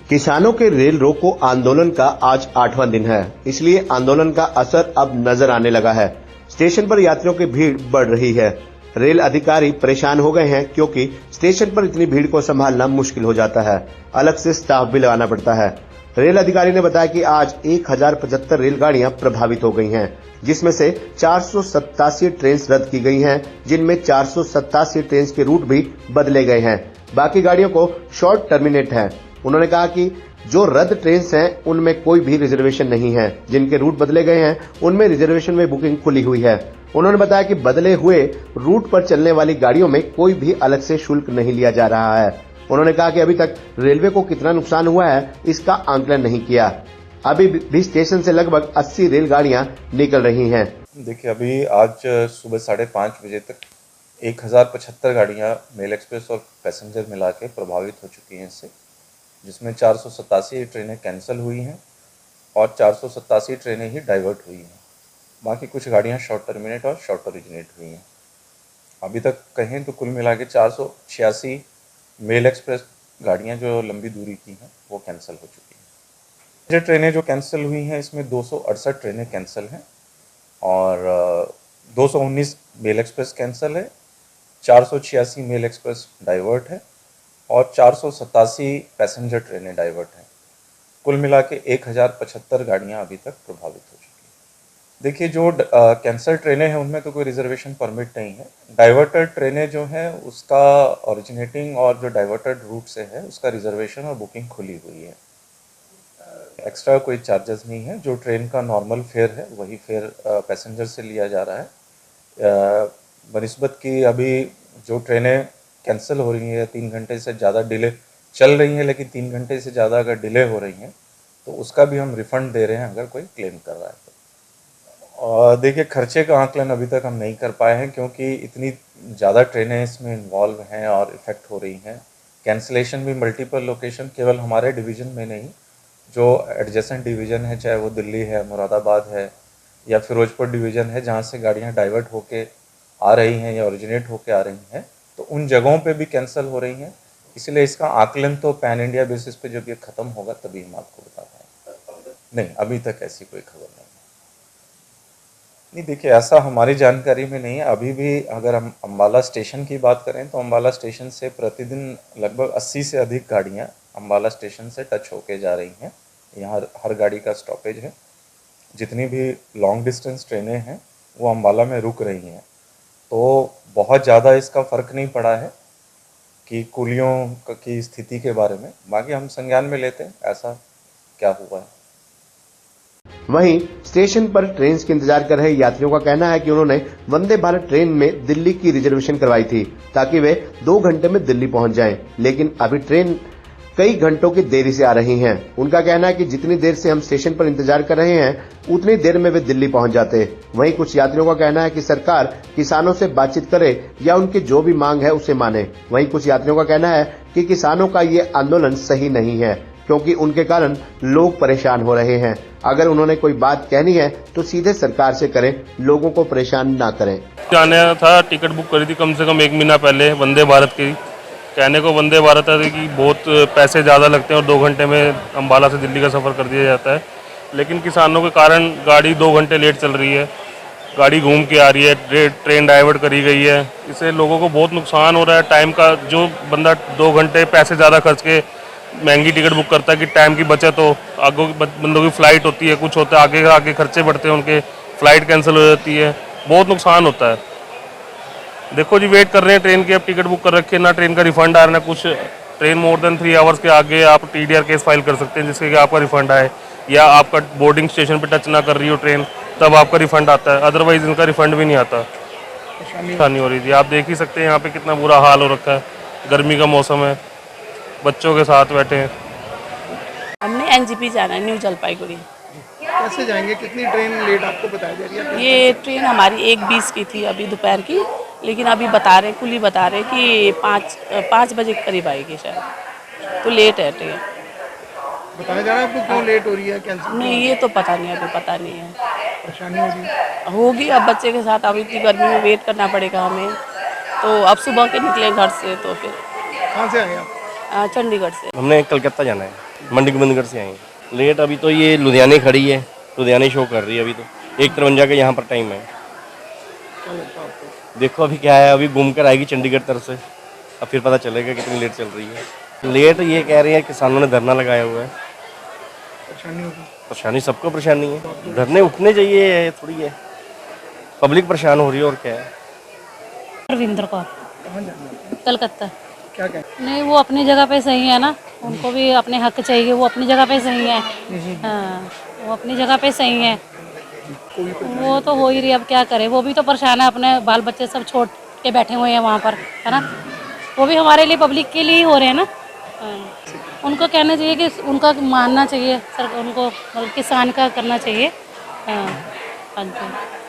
किसानों के रेल रोको आंदोलन का आज 8वां दिन है, इसलिए आंदोलन का असर अब नजर आने लगा है। स्टेशन पर यात्रियों की भीड़ बढ़ रही है। रेल अधिकारी परेशान हो गए हैं क्योंकि स्टेशन पर इतनी भीड़ को संभालना मुश्किल हो जाता है। अलग से स्टाफ भी लगाना पड़ता है। रेल अधिकारी ने बताया कि आज 1075 रेलगाड़ियां प्रभावित हो गई हैं, जिसमें से 487 ट्रेन रद्द की गई हैं, जिनमें 487 ट्रेन के रूट भी बदले गए हैं। बाकी गाड़ियों को शॉर्ट टर्मिनेट है। उन्होंने कहा कि जो रद्द ट्रेन हैं उनमें कोई भी रिजर्वेशन नहीं है, जिनके रूट बदले गए हैं उनमें रिजर्वेशन में बुकिंग खुली हुई है। उन्होंने बताया कि बदले हुए रूट पर चलने वाली गाड़ियों में कोई भी अलग से शुल्क नहीं लिया जा रहा है। उन्होंने कहा कि अभी तक रेलवे को कितना नुकसान हुआ है इसका आंकलन नहीं किया। अभी भी स्टेशन से लगभग 80 रेलगाड़ियां निकल रही हैं। देखिए, अभी आज सुबह 5:30 बजे तक 1075 गाड़ियां मेल एक्सप्रेस और पैसेंजर मिला के प्रभावित हो चुकी हैं इससे, जिसमें 487 ट्रेनें कैंसिल हुई हैं और 487 ट्रेनें ही डाइवर्ट हुई हैं। बाकी कुछ गाड़ियां शॉर्ट टर्मिनेट और शॉर्ट ओरिजिनेट हुई हैं। अभी तक कहें तो कुल मिला के 486 मेल एक्सप्रेस गाड़ियां जो लंबी दूरी की हैं वो कैंसिल हो चुकी हैं। जो ट्रेनें जो कैंसिल हुई हैं इसमें 268 ट्रेनें कैंसिल हैं और 219 मेल एक्सप्रेस कैंसिल है, 486 मेल एक्सप्रेस डाइवर्ट है और 487 पैसेंजर ट्रेनें डाइवर्ट हैं। कुल मिला के 1075 गाड़ियां अभी तक प्रभावित हो चुकी हैं। देखिए, जो कैंसल ट्रेनें हैं उनमें तो कोई रिजर्वेशन परमिट नहीं है। डाइवर्टेड ट्रेनें जो हैं उसका ओरिजिनेटिंग और जो डाइवर्टेड रूट से है उसका रिजर्वेशन और बुकिंग खुली हुई है। एक्स्ट्रा कोई चार्जेस नहीं है। जो ट्रेन का नॉर्मल फेयर है वही फेयर पैसेंजर से लिया जा रहा है। बनिस्बत की अभी जो ट्रेनें कैंसिल हो रही हैं 3 घंटे से ज़्यादा डिले चल रही हैं, लेकिन 3 घंटे से ज़्यादा अगर डिले हो रही हैं तो उसका भी हम रिफ़ंड दे रहे हैं अगर कोई क्लेम कर रहा है तो। और देखिए, खर्चे का आंकलन अभी तक हम नहीं कर पाए हैं क्योंकि इतनी ज़्यादा ट्रेनें इसमें इन्वॉल्व हैं और इफ़ेक्ट हो रही हैं। कैंसिलेशन भी मल्टीपल लोकेशन, केवल हमारे डिवीज़न में नहीं, जो एडजेसेंट डिवीज़न है, चाहे वो दिल्ली है, मुरादाबाद है या फिरोजपुर डिवीज़न है, जहाँ से गाड़ियाँ डाइवर्ट होके आ रही हैं या ओरिजिनेट होके आ रही हैं, तो उन जगहों पे भी कैंसिल हो रही हैं। इसलिए इसका आकलन तो पैन इंडिया बेसिस पे जब ये ख़त्म होगा तभी हम आपको बता पाएंगे। नहीं, अभी तक ऐसी कोई खबर नहीं। देखिए, ऐसा हमारी जानकारी में नहीं है। अभी भी अगर हम अम्बाला स्टेशन की बात करें तो अम्बाला स्टेशन से प्रतिदिन लगभग 80 से अधिक गाड़ियाँ अम्बाला स्टेशन से टच होके जा रही हैं। यहाँ हर गाड़ी का स्टॉपेज है। जितनी भी लॉन्ग डिस्टेंस ट्रेनें हैं वो अम्बाला में रुक रही हैं, तो बहुत ज़्यादा इसका फ़र्क नहीं पड़ा है कि कुलियों की स्थिति के बारे में। बाकी हम संज्ञान में लेते हैं ऐसा क्या हुआ है। वहीं स्टेशन पर ट्रेन के इंतजार कर रहे यात्रियों का कहना है कि उन्होंने वंदे भारत ट्रेन में दिल्ली की रिजर्वेशन करवाई थी ताकि वे 2 घंटे में दिल्ली पहुंच जाएं, लेकिन अभी ट्रेन कई घंटों की देरी से आ रही हैं। उनका कहना है कि जितनी देर से हम स्टेशन पर इंतजार कर रहे हैं उतनी देर में वे दिल्ली पहुंच जाते। वहीं कुछ यात्रियों का कहना है कि सरकार किसानों से बातचीत करे या उनकी जो भी मांग है उसे माने। वहीं कुछ यात्रियों का कहना है कि किसानों का ये आंदोलन सही नहीं है क्योंकि उनके कारण लोग परेशान हो रहे हैं। अगर उन्होंने कोई बात कहनी है तो सीधे सरकार से करें, लोगों को परेशान ना करें। जाने था, टिकट बुक करी थी कम से कम 1 महीना पहले वंदे भारत की। कहने को वंदे भारत है कि बहुत पैसे ज़्यादा लगते हैं और 2 घंटे में अम्बाला से दिल्ली का सफ़र कर दिया जाता है, लेकिन किसानों के कारण गाड़ी 2 घंटे लेट चल रही है। गाड़ी घूम के आ रही है, ट्रेन डाइवर्ट करी गई है। इससे लोगों को बहुत नुकसान हो रहा है। टाइम का, जो बंदा 2 घंटे पैसे ज़्यादा खर्च के महंगी टिकट बुक करता है कि टाइम की बचत हो, आगे बंदों की फ़्लाइट होती है, कुछ होता है, आगे खर्चे बढ़ते हैं, उनके फ़्लाइट कैंसिल हो जाती है, बहुत नुकसान होता है। देखो जी, वेट कर रहे हैं ट्रेन की, अब टिकट बुक कर रखे ना ट्रेन का रिफंड आ रहा है ना कुछ। ट्रेन मोर देन 3 आवर्स के आगे आप TDR केस फाइल कर सकते हैं जिससे कि आपका रिफंड आए, या आपका बोर्डिंग स्टेशन पे टच ना कर रही हो ट्रेन तब आपका रिफंड आता है, अदरवाइज इनका रिफंड भी नहीं आता। परेशानी हो रही थी। आप देख ही सकते हैं यहाँ पे कितना बुरा हाल हो रखा है। गर्मी का मौसम है, बच्चों के साथ बैठे हैं। हमने NGP जाना है, न्यू जलपाईगुड़ी। कैसे जाएंगे? कितनी ट्रेन लेट आपको बताई जा रही है? ये ट्रेन हमारी 1:20 की थी अभी दोपहर की, लेकिन अभी बता रहे, कुली बता रहे कि 5 बजे के करीब आएगी शायद, तो लेट है ट्रेन। बताया जा रहा है आपको क्यों लेट हो रही है, कैंसिल? नहीं, ये तो पता नहीं, अभी पता नहीं है। परेशानी होगी अब बच्चे के साथ, अब इतनी गर्मी में वेट करना पड़ेगा हमें, तो अब सुबह के निकले घर से तो फिर। कहाँ से आए आप? चंडीगढ़ से। हमने कलकत्ता जाना है। मंडी गोविंदगढ़ से आए हैं। लेट अभी तो ये लुधियाने खड़ी है, लुधियाने शो कर रही है अभी तो 1:53 का यहाँ पर टाइम है। क्या लगता है आपको? देखो अभी क्या है, अभी घूम कर आएगी चंडीगढ़ तरफ से, अब फिर पता चलेगा कितनी लेट चल रही है। लेट ये कह रहे हैं किसानों ने धरना लगाया हुआ है। परेशानी होगी? परेशानी सबको परेशानी है, धरने उठने चाहिए, थोड़ी है पब्लिक परेशान हो रही है और क्या है। रविंद्र कौर, कहाँ जाना है? कलकत्ता। क्या कहते नहीं, वो अपनी जगह पे सही है ना, उनको भी अपने हक चाहिए, वो अपनी जगह पे सही है। हाँ, वो अपनी जगह पे सही है। वो तो हो ही रही, अब क्या करे, वो भी तो परेशान है, अपने बाल बच्चे सब छोड़ के बैठे हुए हैं वहाँ पर, है ना। वो भी हमारे लिए, पब्लिक के लिए ही हो रहे हैं ना। हाँ। उनको कहना चाहिए कि उनका मानना चाहिए सर, उनको मतलब किसान का करना चाहिए। हाँ हाँ जी।